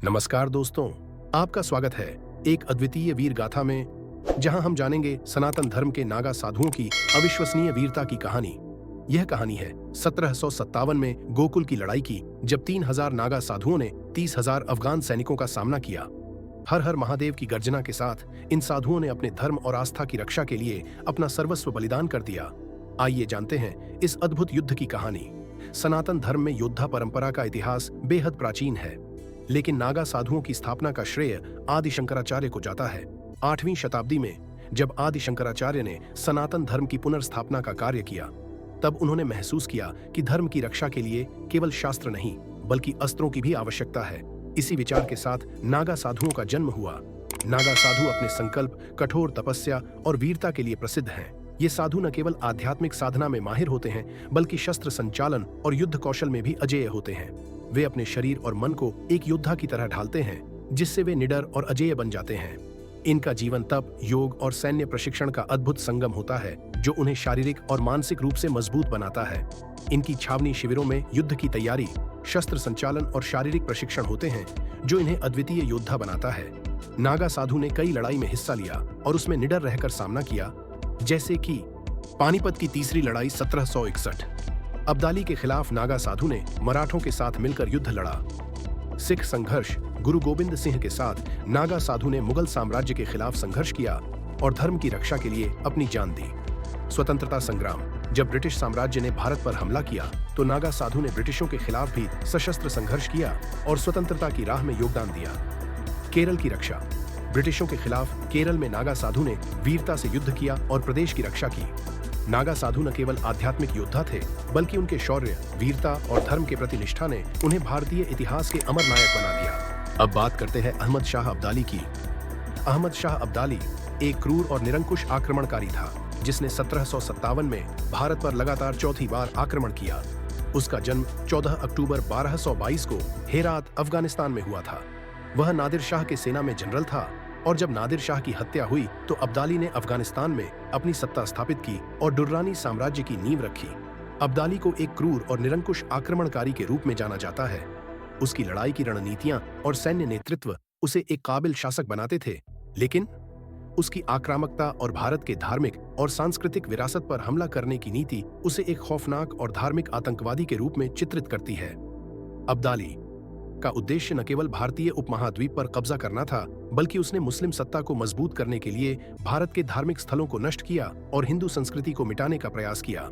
नमस्कार दोस्तों, आपका स्वागत है एक अद्वितीय वीर गाथा में, जहां हम जानेंगे सनातन धर्म के नागा साधुओं की अविश्वसनीय वीरता की कहानी। यह कहानी है 1757 में गोकुल की लड़ाई की, जब 3000 नागा साधुओं ने 30,000 अफगान सैनिकों का सामना किया। हर हर महादेव की गर्जना के साथ इन साधुओं ने अपने धर्म और आस्था की रक्षा के लिए अपना सर्वस्व बलिदान कर दिया। आइए जानते हैं इस अद्भुत युद्ध की कहानी। सनातन धर्म में योद्धा परंपरा का इतिहास बेहद प्राचीन है, लेकिन नागा साधुओं की स्थापना का श्रेय आदि शंकराचार्य को जाता है। 8वीं शताब्दी में जब आदि शंकराचार्य ने सनातन धर्म की पुनर्स्थापना का कार्य किया, तब उन्होंने महसूस किया कि धर्म की रक्षा के लिए केवल शास्त्र नहीं, बल्कि अस्त्रों की भी आवश्यकता है। इसी विचार के साथ नागा साधुओं का जन्म हुआ। नागा साधु अपने संकल्प, कठोर तपस्या और वीरता के लिए प्रसिद्ध हैं। ये साधु न केवल आध्यात्मिक साधना में माहिर होते हैं, बल्कि शस्त्र संचालन और युद्ध कौशल में भी अजेय होते हैं। वे अपने शरीर और मन को एक योद्धा की तरह ढालते हैं, जिससे वे निडर और अजेय बन जाते हैं। इनका जीवन तप, योग और सैन्य प्रशिक्षण का अद्भुत संगम होता है, जो उन्हें शारीरिक और मानसिक रूप से मजबूत बनाता है। इनकी छावनी शिविरों में युद्ध की तैयारी, शस्त्र संचालन और शारीरिक प्रशिक्षण होते हैं, जो इन्हें अद्वितीय योद्धा बनाता है। नागा साधु ने कई लड़ाई में हिस्सा लिया और उसमें निडर रहकर सामना किया, जैसे कि पानीपत की तीसरी लड़ाई 1761। अब्दाली के खिलाफ नागा साधु ने मराठों के साथ मिलकर युद्ध लड़ा। सिख संघर्ष, गुरु गोबिंद सिंह के साथ नागा साधु ने मुगल साम्राज्य के खिलाफ संघर्ष किया और धर्म की रक्षा के लिए अपनी जान दी। स्वतंत्रता संग्राम, जब ब्रिटिश साम्राज्य ने भारत पर हमला किया, तो नागा साधु ने ब्रिटिशों के खिलाफ भी सशस्त्र संघर्ष किया और स्वतंत्रता की राह में योगदान दिया। केरल की रक्षा, ब्रिटिशों के खिलाफ केरल में नागा साधु ने वीरता से युद्ध किया और प्रदेश की रक्षा की। नागा साधु न केवल आध्यात्मिक योद्धा थे, बल्कि उनके शौर्य, वीरता और धर्म के प्रति निष्ठा ने उन्हें भारतीय इतिहास के अमर नायक बना दिया। अब बात करते हैं अहमद शाह अब्दाली की। अहमद शाह अब्दाली एक क्रूर और निरंकुश आक्रमणकारी था, जिसने 1757 में भारत पर लगातार चौथी बार आक्रमण किया। उसका जन्म 14 अक्टूबर 1222 को हेरात, अफगानिस्तान में हुआ था। वह नादिर शाह के सेना में जनरल था, और जब नादिर शाह की हत्या हुई, तो अब्दाली ने अफगानिस्तान में अपनी सत्ता स्थापित की और दुर्रानी साम्राज्य की नींव रखी। अब्दाली को एक क्रूर और निरंकुश आक्रमणकारी के रूप में जाना जाता है। उसकी लड़ाई की रणनीतियां और सैन्य नेतृत्व उसे एक काबिल शासक बनाते थे, लेकिन उसकी आक्रामकता और भारत के धार्मिक और सांस्कृतिक विरासत पर हमला करने की नीति उसे एक खौफनाक और धार्मिक आतंकवादी के रूप में चित्रित करती है। अब्दाली का उद्देश्य न केवल भारतीय उपमहाद्वीप पर कब्जा करना था, बल्कि उसने मुस्लिम सत्ता को मजबूत करने के लिए भारत के धार्मिक स्थलों को नष्ट किया और हिंदू संस्कृति को मिटाने का प्रयास किया।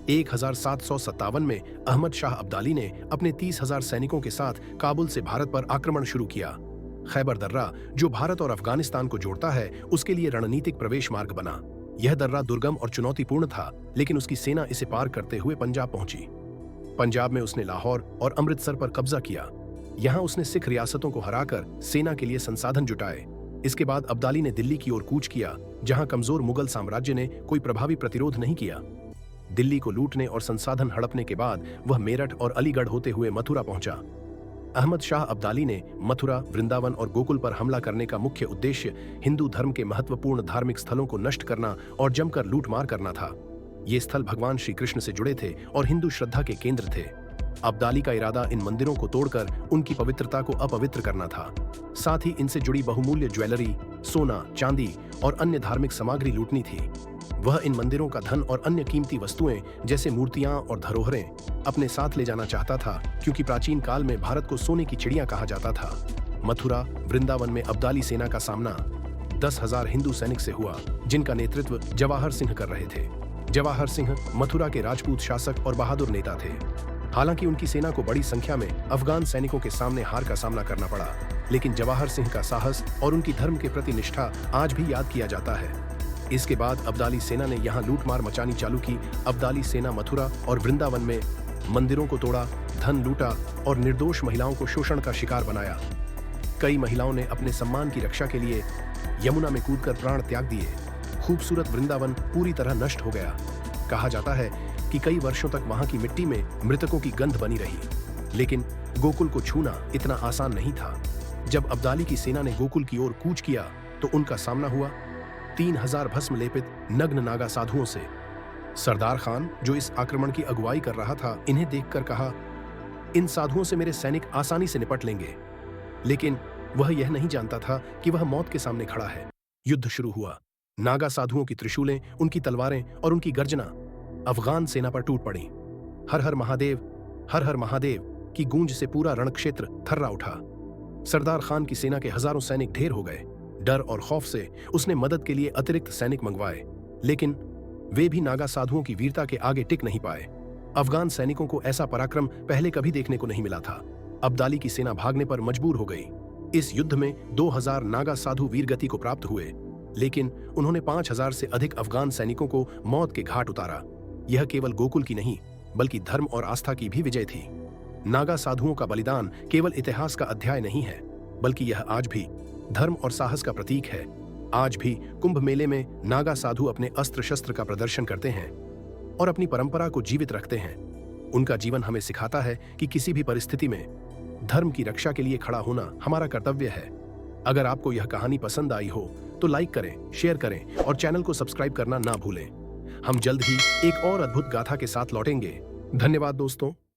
1757 में अहमद शाह अब्दाली ने अपने 30,000 सैनिकों के साथ काबुल से भारत पर आक्रमण शुरू किया। खैबर दर्रा, जो भारत और अफगानिस्तान को जोड़ता है, उसके लिए रणनीतिक प्रवेश मार्ग बना। यह दर्रा दुर्गम और चुनौतीपूर्ण था, लेकिन उसकी सेना इसे पार करते हुए पंजाब पहुंची। पंजाब में उसने लाहौर और अमृतसर पर कब्जा किया। यहाँ उसने सिख रियासतों को हराकर सेना के लिए संसाधन जुटाए। इसके बाद अब्दाली ने दिल्ली की ओर कूच किया, जहाँ कमजोर मुगल साम्राज्य ने कोई प्रभावी प्रतिरोध नहीं किया। दिल्ली को लूटने और संसाधन हड़पने के बाद वह मेरठ और अलीगढ़ होते हुए मथुरा पहुंचा। अहमद शाह अब्दाली ने मथुरा, वृंदावन और गोकुल पर हमला करने का मुख्य उद्देश्य हिंदू धर्म के महत्वपूर्ण धार्मिक स्थलों को नष्ट करना और जमकर लूटमार करना था। ये स्थल भगवान श्री कृष्ण से जुड़े थे और हिंदू श्रद्धा के केंद्र थे। अब्दाली का इरादा इन मंदिरों को तोड़कर उनकी पवित्रता को अपवित्र करना था। साथ ही इनसे जुड़ी बहुमूल्य ज्वेलरी, सोना, चांदी और अन्य धार्मिक सामग्री लूटनी थी। वह इन मंदिरों का धन और अन्य कीमती वस्तुएं, जैसे मूर्तियां और धरोहरें, अपने साथ ले जाना चाहता था, क्योंकि प्राचीन काल में भारत को सोने की चिड़िया कहा जाता था। मथुरा, वृंदावन में अब्दाली सेना का सामना 10,000 हिंदू सैनिक से हुआ, जिनका नेतृत्व जवाहर सिंह कर रहे थे। जवाहर सिंह मथुरा के राजपूत शासक और बहादुर नेता थे। हालांकि उनकी सेना को बड़ी संख्या में अफगान सैनिकों के सामने हार का सामना करना पड़ा, लेकिन जवाहर सिंह का साहस और उनकी धर्म के प्रति निष्ठा आज भी याद किया जाता है। इसके बाद अब्दाली सेना ने यहाँ लूटमार मचानी चालू की। अब्दाली सेना मथुरा और वृंदावन में मंदिरों को तोड़ा, धन लूटा और निर्दोष महिलाओं को शोषण का शिकार बनाया। कई महिलाओं ने अपने सम्मान की रक्षा के लिए यमुना में कूदकर प्राण त्याग दिए। खूबसूरत वृंदावन पूरी तरह नष्ट हो गया। कहा जाता है कि कई वर्षों तक वहां की मिट्टी में मृतकों की गंध बनी रही। लेकिन गोकुल को छूना इतना आसान नहीं था। जब अब्दाली की सेना ने गोकुल की ओर कूच किया, तो उनका सामना हुआ 3000 भस्म लेपित नग्न नागा साधुओं से। सरदार खान, जो इस आक्रमण की अगुवाई कर रहा था, इन्हें देखकर कहा, इन साधुओं से मेरे सैनिक आसानी से निपट लेंगे। लेकिन वह यह नहीं जानता था कि वह मौत के सामने खड़ा है। युद्ध शुरू हुआ। नागा साधुओं की त्रिशूलें, उनकी तलवारें और उनकी गर्जना अफगान सेना पर टूट पड़ी। हर हर महादेव की गूंज से पूरा रणक्षेत्र थर्रा उठा। सरदार खान की सेना के हजारों सैनिक ढेर हो गए। डर और खौफ से उसने मदद के लिए अतिरिक्त सैनिक मंगवाए, लेकिन वे भी नागा साधुओं की वीरता के आगे टिक नहीं पाए। अफगान सैनिकों को ऐसा पराक्रम पहले कभी देखने को नहीं मिला था। अब्दाली की सेना भागने पर मजबूर हो गई। इस युद्ध में 2000 नागा साधु वीरगति को प्राप्त हुए, लेकिन उन्होंने 5000 से अधिक अफगान सैनिकों को मौत के घाट उतारा। यह केवल गोकुल की नहीं, बल्कि धर्म और आस्था की भी विजय थी। नागा साधुओं का बलिदान केवल इतिहास का अध्याय नहीं है, बल्कि यह आज भी धर्म और साहस का प्रतीक है। आज भी कुंभ मेले में नागा साधु अपने अस्त्र शस्त्र का प्रदर्शन करते हैं और अपनी परंपरा को जीवित रखते हैं। उनका जीवन हमें सिखाता है कि किसी भी परिस्थिति में धर्म की रक्षा के लिए खड़ा होना हमारा कर्तव्य है। अगर आपको यह कहानी पसंद आई हो तो लाइक करें, शेयर करें और चैनल को सब्सक्राइब करना ना भूलें। हम जल्द ही एक और अद्भुत गाथा के साथ लौटेंगे। धन्यवाद दोस्तों।